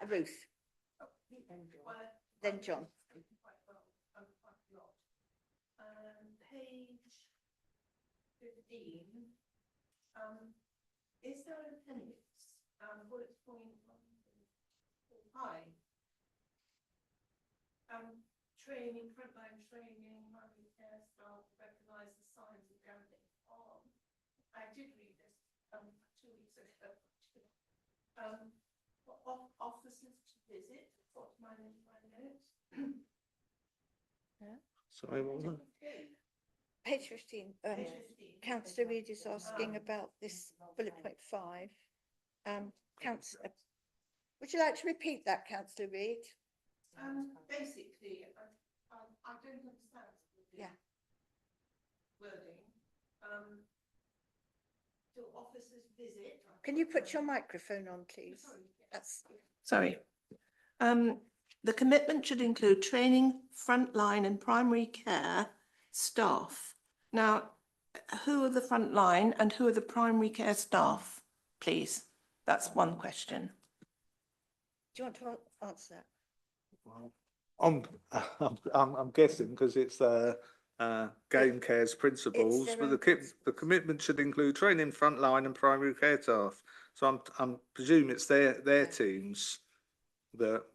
Ruth, then John. Page 15. Is there an appendix? Bullet point 1.5. Training, frontline training, primary care staff recognise the signs of gambling harm. I did read this 2 weeks ago. Officers to visit. What's my notes? Sorry, what was that? Page 15. Councillor Reid is asking about this bullet point 5. Councillor, would you like to repeat that, Councillor Reid? Basically, I don't understand the wording. Do officers visit? Can you put your microphone on, please? Sorry. The commitment should include training, frontline and primary care staff. Now, who are the frontline and who are the primary care staff, please? That's one question. Do you want to answer that? Well, I'm guessing because it's Game Care's principles, but the commitment should include training, frontline and primary care staff. So I'm presuming it's their teams, that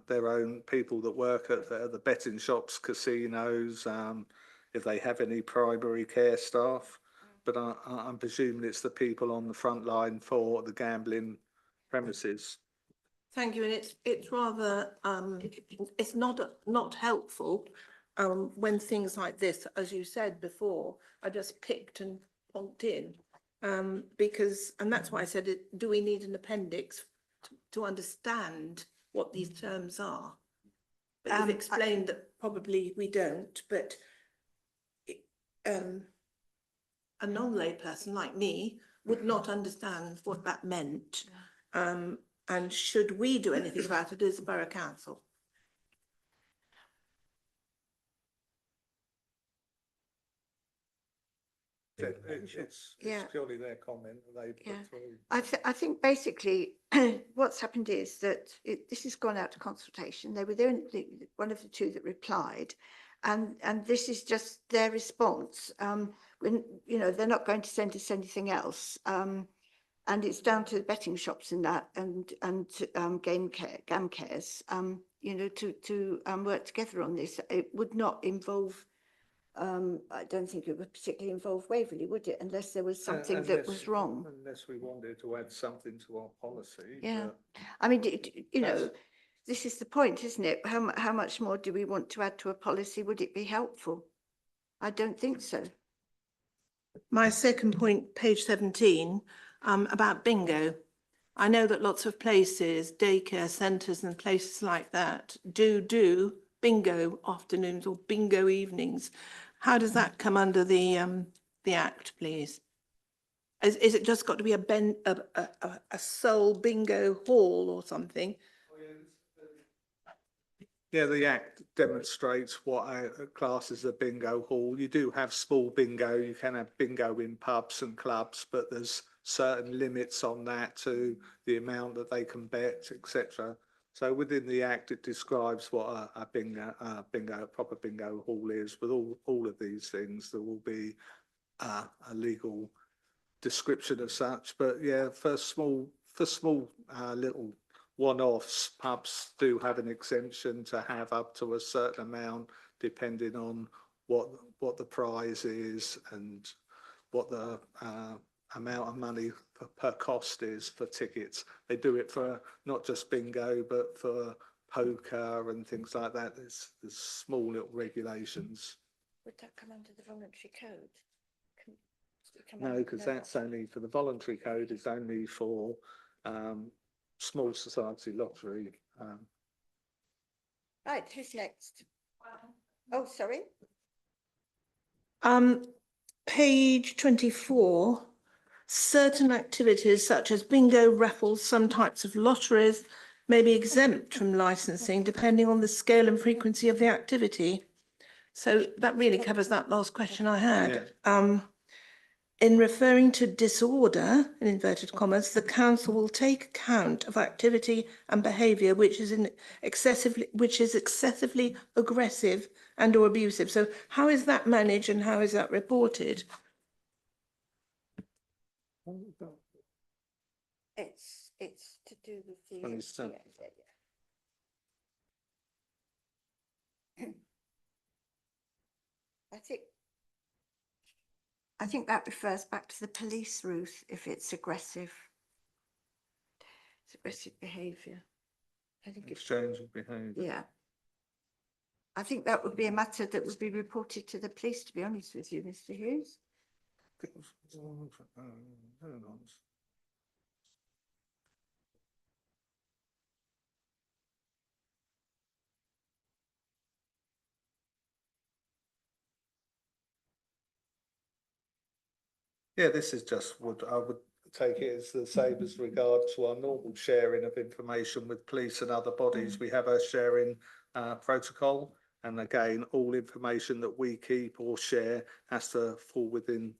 their own people that work at the betting shops, casinos, if they have any primary care staff. But I'm presuming it's the people on the front line for the gambling premises. Thank you, and it's rather it's not helpful when things like this, as you said before, are just picked and plonked in, because, and that's why I said, do we need an appendix to understand what these terms are? But you've explained that probably we don't, but a non-lay person like me would not understand what that meant. And should we do anything about it as a borough council? It's purely their comment that they put through. I think basically what's happened is that this has gone out to consultation. They were one of the two that replied, and this is just their response. When they're not going to send us anything else. And it's down to the betting shops and that, and GAM cares, to work together on this. It would not involve. I don't think it would particularly involve Waverley, would it? Unless there was something that was wrong. Unless we wanted to add something to our policy. Yeah, I mean, this is the point, isn't it? How much more do we want to add to a policy? Would it be helpful? I don't think so. My second point, page 17. About bingo. I know that lots of places, daycare centres and places like that do bingo afternoons or bingo evenings. How does that come under the Act, please? Is it just got to be a sole bingo hall or something? Yeah, the Act demonstrates what a class is a bingo hall. You do have small bingo, you can have bingo in pubs and clubs, but there's certain limits on that to the amount that they can bet, etc. So within the Act, it describes what a proper bingo hall is. With all of these things, there will be a legal description of such. But yeah, for small little one-offs, pubs do have an exemption to have up to a certain amount, depending on what the prize is and what the amount of money per cost is for tickets. They do it for not just bingo, but for poker and things like that. There's small little regulations. Would that come under the voluntary code? No, because that's only for the voluntary code. It's only for small society lottery. Right, who's next? Oh, sorry. Page 24. Certain activities such as bingo, raffles, some types of lotteries may be exempt from licensing depending on the scale and frequency of the activity. So that really covers that last question I had. Yeah. in referring to disorder, in inverted commas, the council will take account of activity and behaviour which is excessively aggressive and or abusive. So how is that managed and how is that reported? It's to do with the. Understand. Yeah. I think that refers back to the police, Ruth, if it's aggressive. It's aggressive behaviour. I think it's, Exchange of behaviour. yeah. I think that would be a matter that would be reported to the police, to be honest with you, Mr. Hughes. Yeah, this is just what I would take it as the same as regard to our normal sharing of information with police and other bodies. We have a sharing protocol, and again, all information that we keep or share has to fall within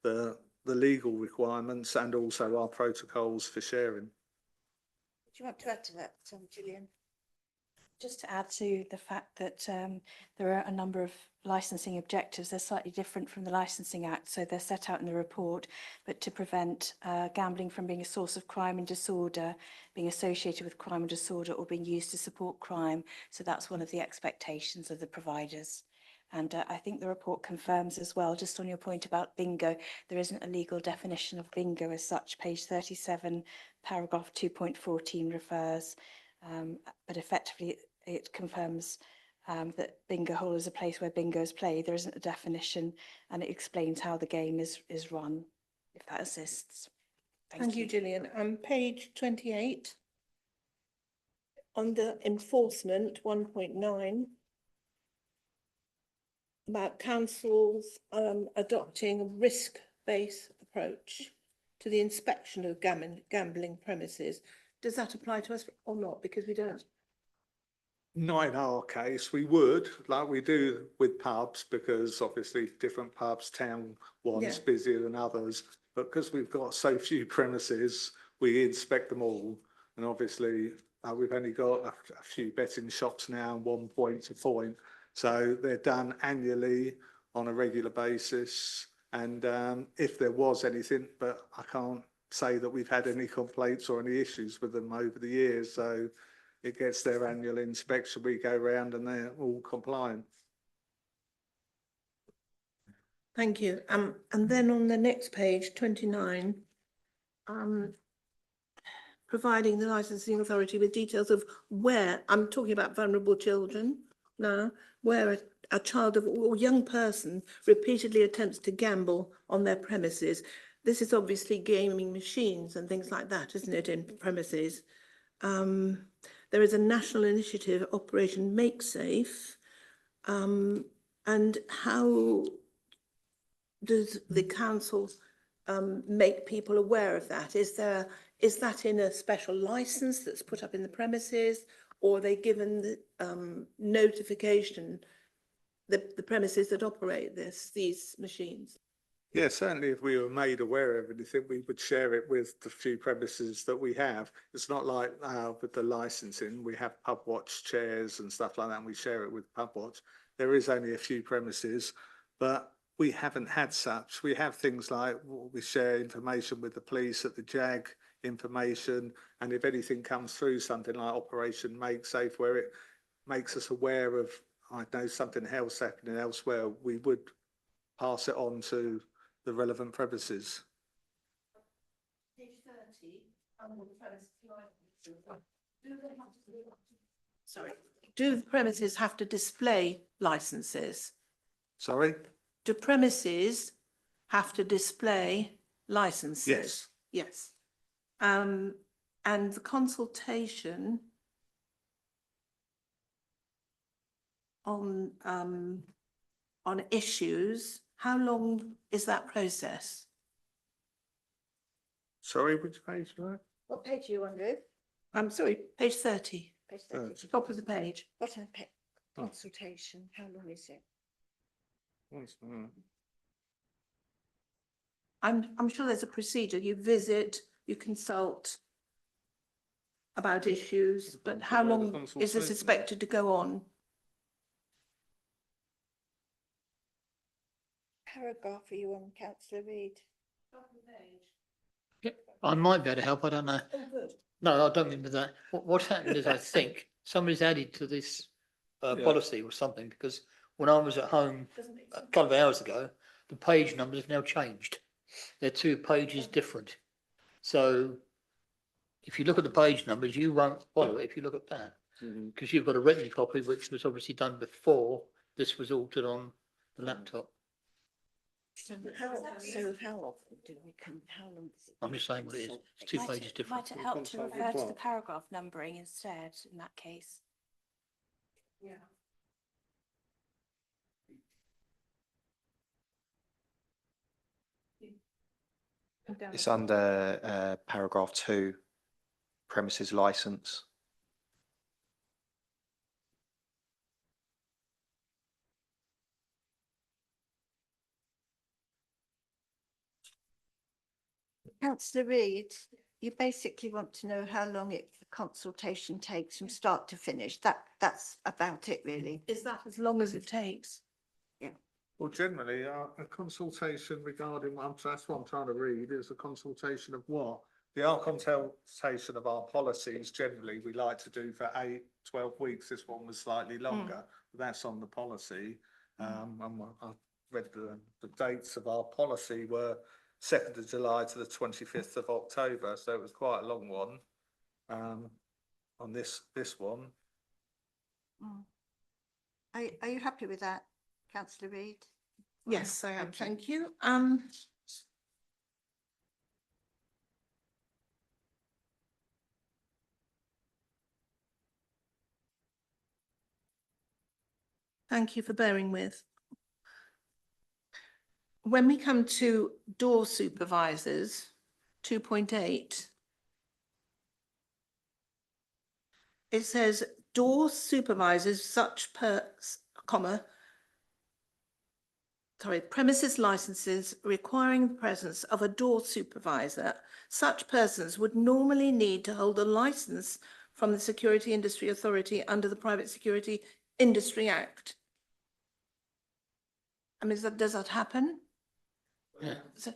the legal requirements and also our protocols for sharing. Do you want to add to that, Gillian? Just to add to the fact that there are a number of licensing objectives. They're slightly different from the Licensing Act, so they're set out in the report, but to prevent gambling from being a source of crime and disorder, being associated with crime and disorder, or being used to support crime. So that's one of the expectations of the providers. And I think the report confirms as well, just on your point about bingo, there isn't a legal definition of bingo as such. Page 37, paragraph 2.14 refers, but effectively it confirms that bingo hall is a place where bingo is played. There isn't a definition, and it explains how the game is run, if that assists. Thank you, Gillian. Page 28, on the enforcement 1.9, about councils adopting a risk-based approach to the inspection of gambling premises. Does that apply to us or not? Because we don't. Not in our case, we would, like we do with pubs, because obviously different pubs, town ones Yeah. busier than others. But because we've got so few premises, we inspect them all. And obviously, we've only got a few betting shops now, and 1 point to point. So they're done annually on a regular basis. And if there was anything, but I can't say that we've had any complaints or any issues with them over the years. So it gets their annual inspection, we go round and they're all compliant. Thank you. And then on the next page, 29, providing the licensing authority with details of where, I'm talking about vulnerable children now, where a child or young person repeatedly attempts to gamble on their premises. This is obviously gaming machines and things like that, isn't it, in premises? There is a national initiative, Operation Make Safe, and how does the council make people aware of that? Is that in a special licence that's put up in the premises, or are they given the notification, the premises that operate these machines? Yeah, certainly if we were made aware of anything, we would share it with the few premises that we have. It's not like with the licensing, we have pub watch chairs and stuff like that, and we share it with pub watch. There is only a few premises, but we haven't had such. We have things like we share information with the police at the JAG information, and if anything comes through, something like Operation Make Safe, where it makes us aware of, I know, something else happening elsewhere, we would pass it on to the relevant premises. Page 30, do the premises have to display licenses? Sorry? Do premises have to display licenses? Yes. Yes. And the consultation on issues, how long is that process? Sorry, which page was that? What page are you on, Ruth? I'm sorry, page 30, Page 30. top of the page. Bottom of consultation, how long is it? I'm sure there's a procedure. You visit, you consult about issues, but how long is this expected to go on? Paragraph are you on, councillor Reid? I might be able to help, I don't know. Oh, good. No, I don't mean with that. What's happened is I think somebody's added to this Yeah. policy or something, because when I was at home a couple of hours ago, the page numbers have now changed. They're 2 pages different. So if you look at the page numbers, you won't follow it if you look at that. Because you've got a written copy, which was obviously done before this was altered on the laptop. So how often do we how long does it? I'm just saying what it is. It's 2 pages different. Might it help to refer to the paragraph numbering instead in that case? Yeah. It's under paragraph 2, premises licence. Councillor Reid, you basically want to know how long the consultation takes from start to finish. That's about it, really. Is that as long as it takes? Well, generally, a consultation regarding, that's what I'm trying to read, is a consultation of what? Our consultation of our policies, generally, we like to do for 8, 12 weeks. This one was slightly longer. That's on the policy. And I read the dates of our policy were 2nd of July to the 25th of October, so it was quite a long one. On this one. Are you happy with that, councillor Reid? Yes, I am. Okay. Thank you. Thank you for bearing with. When we come to door supervisors, 2.8, it says door supervisors premises licenses requiring the presence of a door supervisor. Such persons would normally need to hold a license from the Security Industry Authority under the Private Security Industry Act. I mean, does that happen? Yeah. So-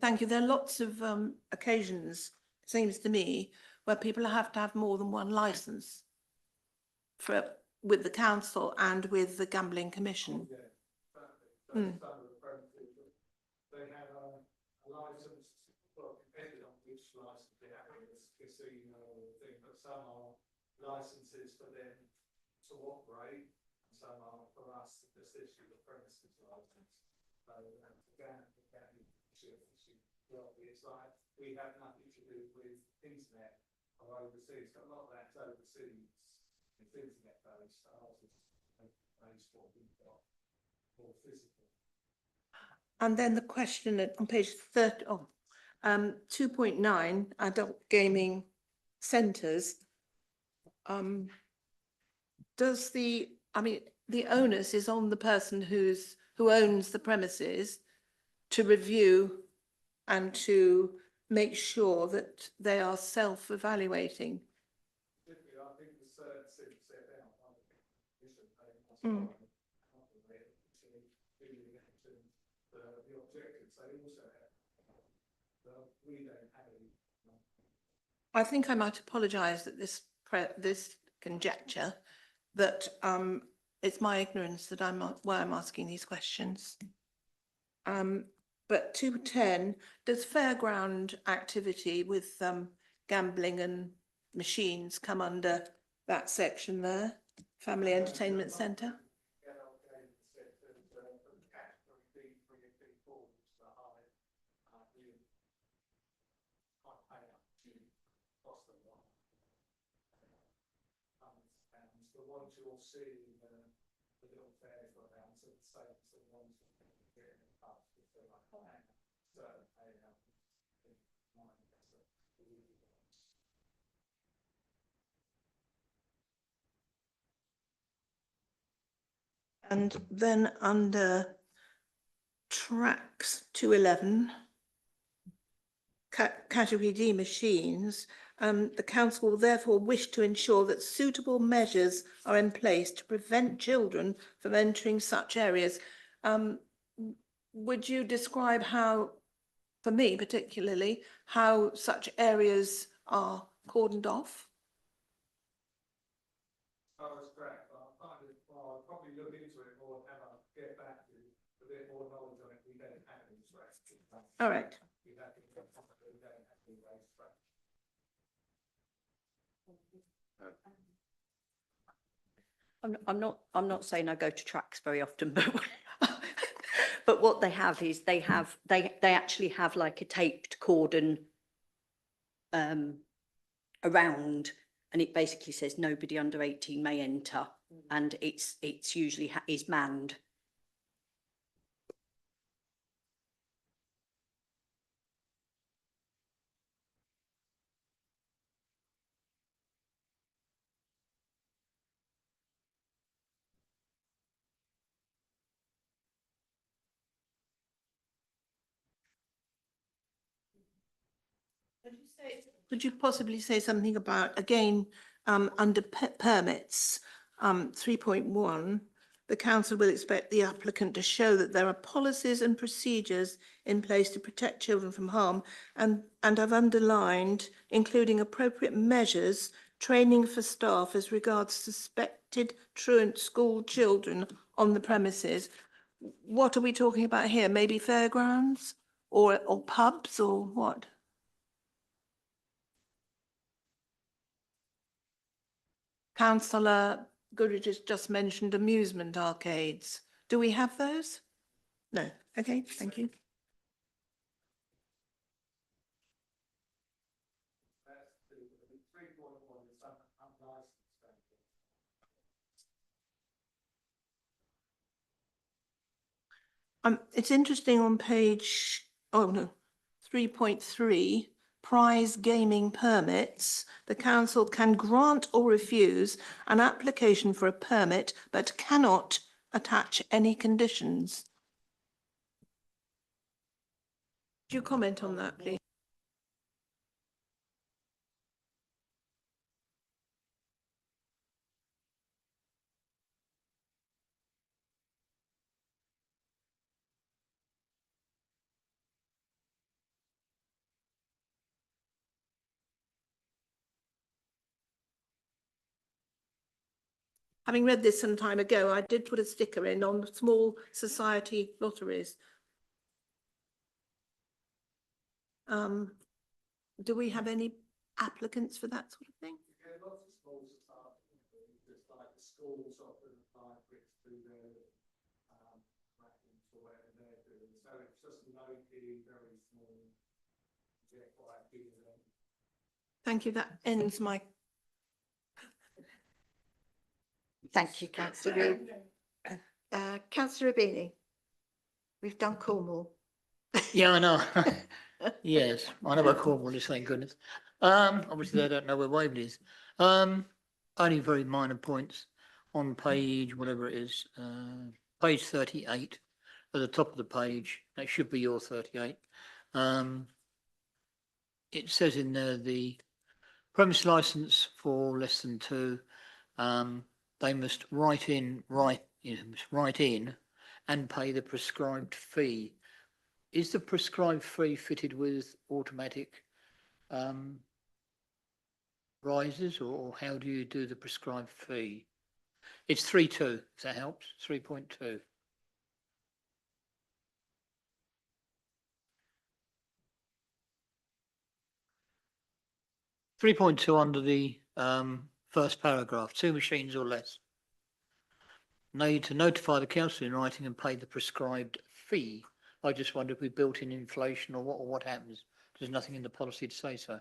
Thank you. There are lots of occasions, it seems to me, where people have to have more than one licence with the council and with the Gambling Commission. Mm. They have a licence, well, depending on which licence they have, it's casino or thing, but some are licences for them to operate, and some are for us to just issue the premises licence. So again, it's like we have nothing to do with internet or overseas. A lot of that's overseas. It's internet based. Ours is based what we've got more physical. And then the question on page 30, 2.9, adult gaming centres. Does the onus is on the person who owns the premises to review and to make sure that they are self-evaluating. I think the certain things set out by the commission, the objectives they also have. We don't have any. I think I might apologise that this conjecture that it's my ignorance that why I'm asking these questions. But 210, does fairground activity with gambling and machines come under that section there? Family entertainment centre? The ones you'll see And then under tracks 211, category D machines, the council will therefore wish to ensure that suitable measures are in place to prevent children from entering such areas. Would you describe how, for me particularly, how such areas are cordoned off? Oh, that's correct, but I'll find it, well, I'll probably look into it more and have a get back to you a bit more knowledge on it. We don't have any threats. All right. We don't have any threats. I'm not saying I go to tracks very often, but but what they have is they actually have like a taped cordon around, and it basically says nobody under 18 may enter, and it's usually is manned. Could you possibly say something about, again, under permits, 3.1, the council will expect the applicant to show that there are policies and procedures in place to protect children from harm, and I've underlined, including appropriate measures, training for staff as regards suspected truant school children on the premises. What are we talking about here? Maybe fairgrounds or pubs or what? Councillor Goodrich has just mentioned amusement arcades. Do we have those? No. Okay, thank you. It's interesting on page, 3.3, prize gaming permits. The council can grant or refuse an application for a permit, but cannot attach any conditions. Could you comment on that, please? Having read this some time ago, I did put a sticker in on small society lotteries. Do we have any applicants for that sort of thing? Yeah, lots of small society, just like the schools often apply for it through their rackings or whatever they're doing. So it's just low key, very small. Yeah, quite big. Thank you. That ends my. Thank you, councillor. Councillor Rubini, we've done Cornwall. Yeah, I know. Yes, I know about Cornwall, thank goodness. Obviously they don't know where Waverley is. Only very minor points on page, whatever it is, page 38, at the top of the page, that should be your 38. It says in there the premise license for less than 2, they must write in and pay the prescribed fee. Is the prescribed fee fitted with automatic rises, or how do you do the prescribed fee? It's 3.2, if that helps, 3.2. (3.2) under the first paragraph, 2 machines or less. Need to notify the council in writing and pay the prescribed fee. I just wonder if we built in inflation or what happens. There's nothing in the policy to say so.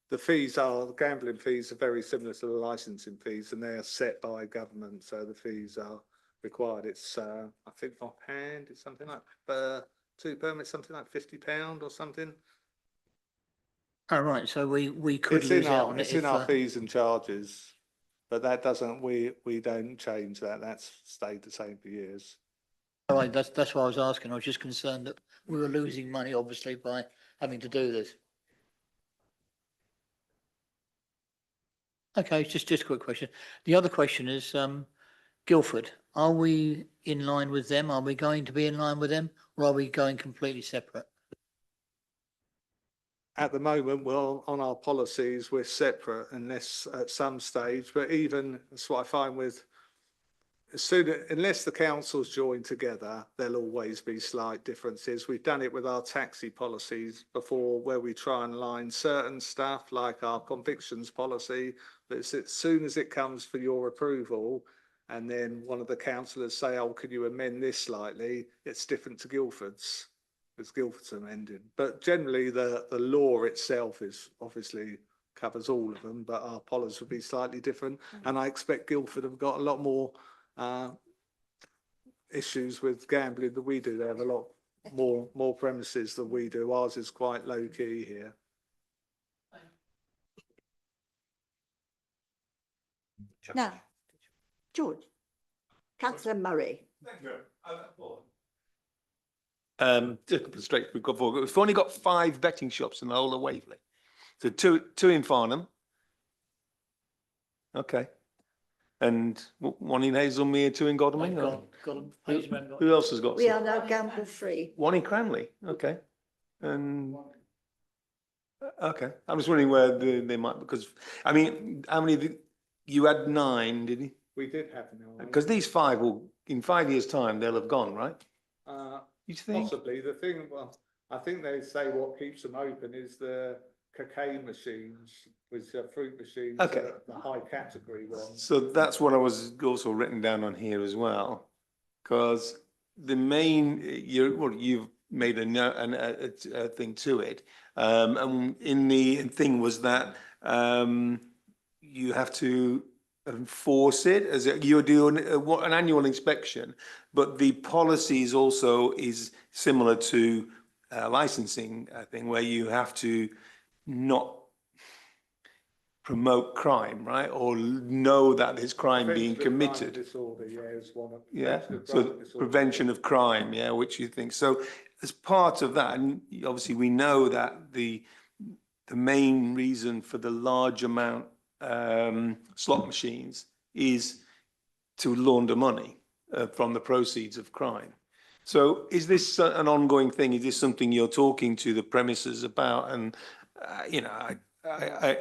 the gambling fees are very similar to the licensing fees, and they are set by government, so the fees are required. It's, I think offhand, it's something like, 2 permits, something like £50 or something. Oh, right, so we could It's in lose out our, on it's it in if, our fees and charges, but that doesn't, we don't change that. That's stayed the same for years. all right, that's why I was asking. I was just concerned that we were losing money, obviously, by having to do this. Okay, it's just a quick question. The other question is, Guildford, are we in line with them? Are we going to be in line with them, or are we going completely separate? At the moment, well, on our policies, we're separate unless at some stage, but even, that's what I find with, unless the councils join together, there'll always be slight differences. We've done it with our taxi policies before, where we try and line certain stuff like our convictions policy, but as soon as it comes for your approval, and then one of the councillors say, oh, can you amend this slightly? It's different to Guildford's. It's Guildford's amending. But generally, the law itself is obviously covers all of them, but our policies would be slightly different. And I expect Guildford have got a lot more issues with gambling than we do. They have a lot more premises than we do. Ours is quite low key here. Now, George, councillor Murray. Just a couple of straight. We've only got 5 betting shops in the whole of Waverley. So two in Farnham. Okay. And one in Hazelmere, 2 in Godalming. Got them. Hazelmere got Who else has got? We some? are now gamble free. One in Cranley. Okay. And okay, I'm just wondering where they might, because I mean, how many? You had 9, did you? We did have no. Because these 5 will, in 5 years' time, they'll have gone, right? You think? Possibly. The thing, well, I think they say what keeps them open is the cocaine machines, with the fruit machines, Okay. the high category ones. So that's what I was also written down on here as well, because the main, you've made a thing to it. And in the thing was that you have to enforce it as you're doing an annual inspection, but the policies also is similar to licensing thing, where you have to not promote crime, right? Or know that there's crime being Prevention of crime committed. Disorder, yeah, is one of. Yeah, prevention of so crime disorder. prevention of crime, yeah, which you think. So as part of that, and obviously we know that the main reason for the large amount slot machines is to launder money from the proceeds of crime. So is this an ongoing thing? Is this something you're talking to the premises about? And, you know, I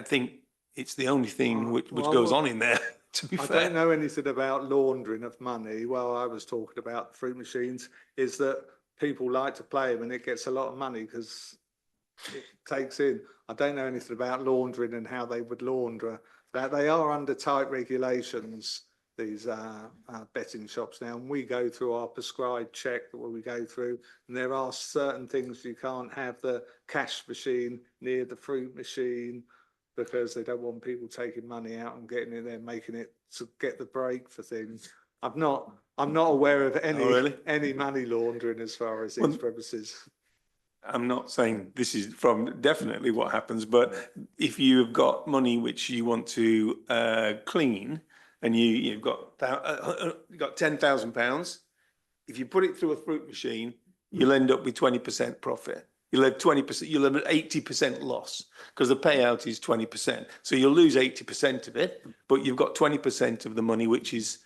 think it's the only thing which goes on in there, to be I fair. don't know anything about laundering of money. Well, I was talking about the fruit machines, is that people like to play them and it gets a lot of money because it takes in. I don't know anything about laundering and how they would launder. That they are under tight regulations, these betting shops now, and we go through our prescribed check that we go through, and there are certain things you can't have the cash machine near the fruit machine because they don't want people taking money out and getting in there, making it to get the break for things. I'm not aware of any really? any money laundering as far as these premises. I'm not saying this is from definitely what happens, but if you've got money which you want to clean, and you've got £10,000, if you put it through a fruit machine, you'll end up with 20% profit. You'll have 20%, you'll have an 80% loss because the payout is 20%. So you'll lose 80% of it, but you've got 20% of the money, which is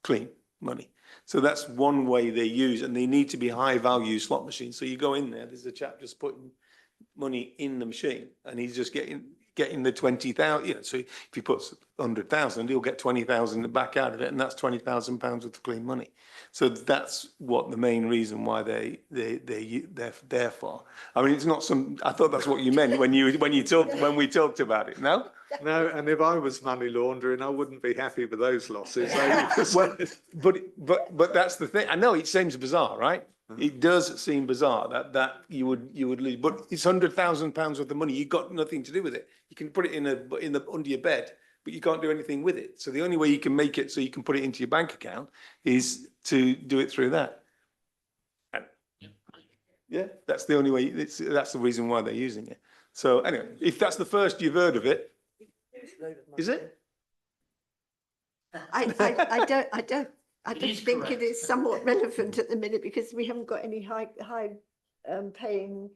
clean money. So that's one way they use, and they need to be high value slot machines. So you go in there, there's a chap just putting money in the machine and he's just getting the 20,000, you know, so if he puts 100,000, he'll get 20,000 back out of it, and that's £20,000 worth of clean money. So that's what the main reason why they're there for. I mean, it's not some, I thought that's what you meant when we talked about it, no? No, and if I was money laundering, I wouldn't be happy with those losses. Well, but that's the thing. I know it seems bizarre, right? It does seem bizarre that you would lose, but it's £100,000 worth of money. You've got nothing to do with it. You can put it in the under your bed, but you can't do anything with it. So the only way you can make it so you can put it into your bank account is to do it through that. And yeah, that's the only way. That's the reason why they're using it. So anyway, if that's the first you've heard of it, is it? I don't think it is somewhat relevant at the minute because we haven't got any high paying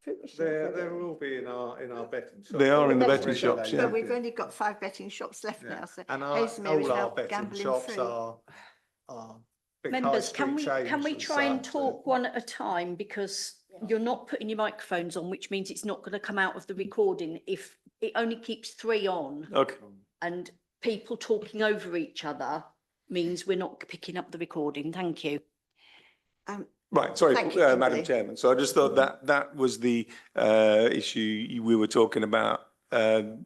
fruit machines. They will be in our betting shops. They are in the Betting betting shops, yeah. But we've only got 5 betting shops left Yeah. now, so And Hazelmere is all our now betting gambling shops free. are big high Members, can street we chains try and such, talk one at a time, because you're not putting your microphones on, which means it's not going to come out of the recording if it only keeps 3 on, Okay. and people talking over each other means we're not picking up the recording. Thank you. Right, sorry, Thank you, Madam Kimberly. Chairman. So I just thought that was the issue we were talking about, the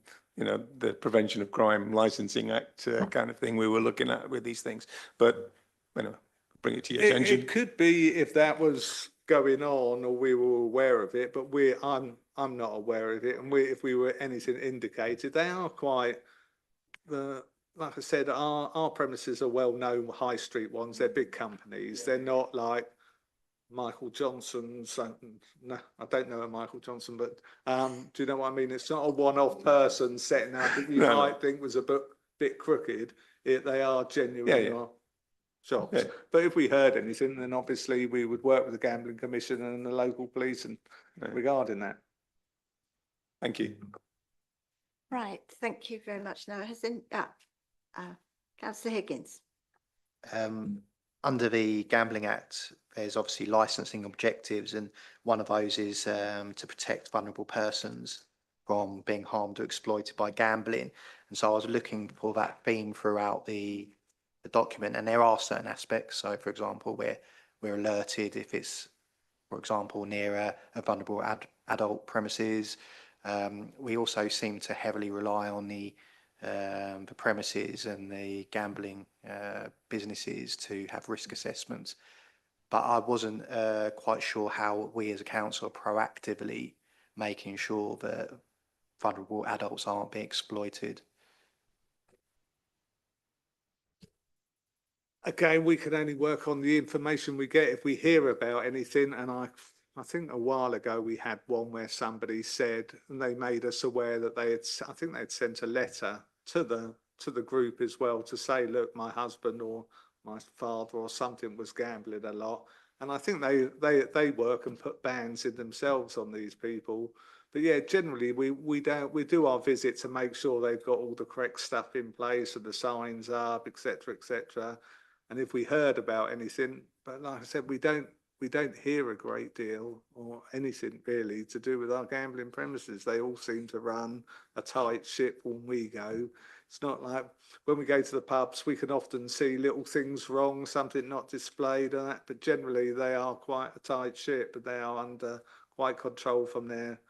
Prevention of Crime Licensing Act kind of thing we were looking at with these things. But anyway, bring it to your attention. It could be if that was going on or we were aware of it, but I'm not aware of it. And if we were anything indicated, they are quite like I said, our premises are well-known high street ones. They're big companies. They're not like Michael Johnson's. No, I don't know a Michael Johnson, but do you know what I mean? It's not a one-off person setting up that you No. might think was a bit crooked. They are genuine Yeah. shops. Yeah. But if we heard anything, then obviously we would work with the Gambling Commission and the local police and Yeah. regarding that. Thank you. Right, thank you very much. Now, Councillor Higgins. Under the Gambling Act, there's obviously licensing objectives, and one of those is to protect vulnerable persons from being harmed or exploited by gambling. And so I was looking for that theme throughout the document, and there are certain aspects. So, for example, we're alerted if it's, for example, near a vulnerable adult premises. We also seem to heavily rely on the premises and the gambling businesses to have risk assessments, but I wasn't quite sure how we as a council are proactively making sure that vulnerable adults aren't being exploited. Again, we can only work on the information we get if we hear about anything. And I think a while ago we had one where somebody said, and they made us aware that I think they'd sent a letter to the group as well to say, look, my husband or my father or something was gambling a lot. And I think they work and put bans in themselves on these people. But yeah, generally we do our visit to make sure they've got all the correct stuff in place and the signs up, etc., etc. And if we heard about anything, but like I said, we don't hear a great deal or anything really to do with our gambling premises. They all seem to run a tight ship when we go. It's not like when we go to the pubs, we can often see little things wrong, something not displayed and that, but generally they are quite a tight ship, but they are under quite control from their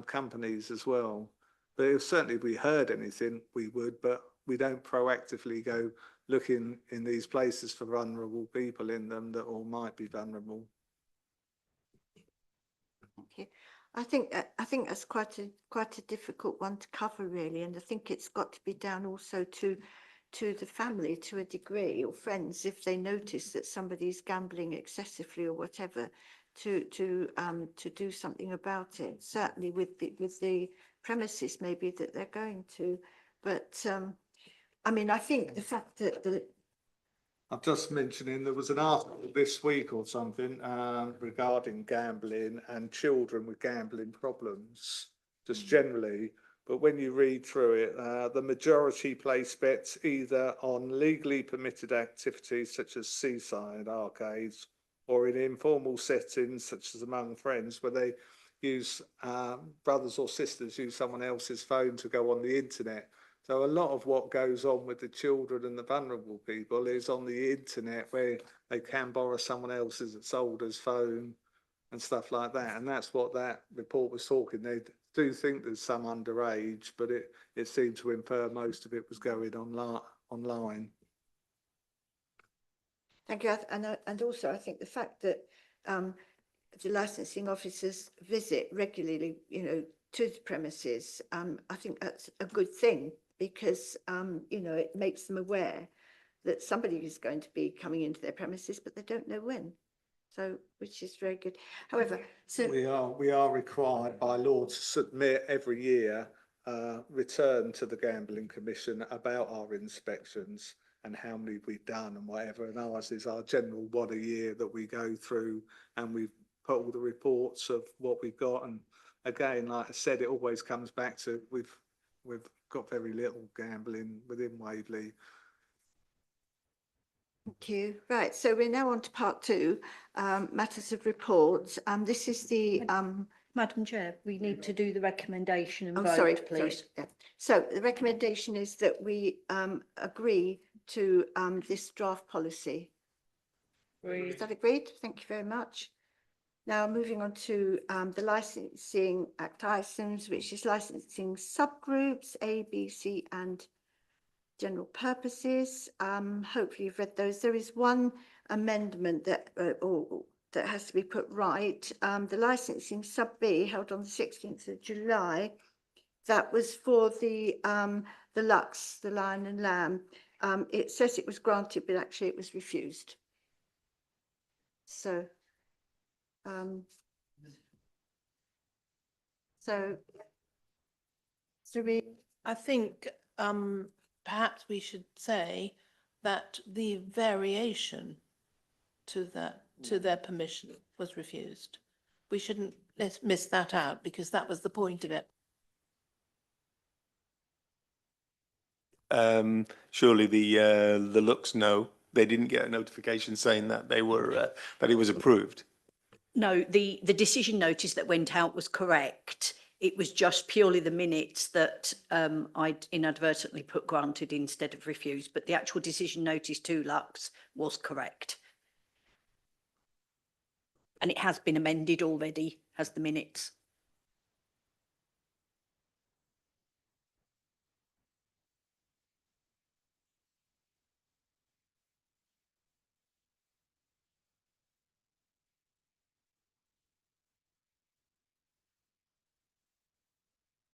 companies as well. But if certainly we heard anything, we would, but we don't proactively go looking in these places for vulnerable people in them that all might be vulnerable. Thank you. I think that's quite a difficult one to cover really, and I think it's got to be down also to the family to a degree, or friends, if they notice that somebody's gambling excessively or whatever, to do something about it. Certainly with the premises maybe that they're going to, but I mean, I think the fact that I'm just mentioning there was an article this week or something regarding gambling and children with gambling problems, just generally. But when you read through it, the majority place bets either on legally permitted activities such as seaside arcades or in informal settings such as among friends where they use brothers or sisters use someone else's phone to go on the internet. So a lot of what goes on with the children and the vulnerable people is on the internet where they can borrow someone else's older's phone and stuff like that. And that's what that report was talking. They'd do think there's some underage, but it seemed to infer most of it was going online. Thank you. And also, I think the fact that the licensing officers visit regularly, to the premises, I think that's a good thing because, it makes them aware that somebody is going to be coming into their premises, but they don't know when. So, which is very good. However, so We are required by law to submit every year return to the Gambling Commission about our inspections and how many we've done and whatever. And ours is our general one a year that we go through, and we put all the reports of what we've got. And again, like I said, it always comes back to we've got very little gambling within Waverley. thank you. Right, so we're now on to part 2, matters of reports. This is the Madam Chair, we need to do the recommendation and oh, vote, sorry, please. yeah. So the recommendation is that we agree to this draft policy. Is that agreed? Thank you very much. Now moving on to the Licensing Act items, which is licensing subgroups A, B, C, and general purposes. Hopefully you've read those. There is one amendment that that has to be put right. The licensing sub B held on the 16th of July. That was for the Lux, the Lion and Lamb. It says it was granted, but actually it was refused. So, I think perhaps we should say that the variation to their permission was refused. We shouldn't miss that out because that was the point of it. Surely the Lux, no, they didn't get a notification saying that they were that it was approved. No, the decision notice that went out was correct. It was just purely the minutes that I'd inadvertently put granted instead of refused, but the actual decision notice to Lux was correct. And it has been amended already, has the minutes.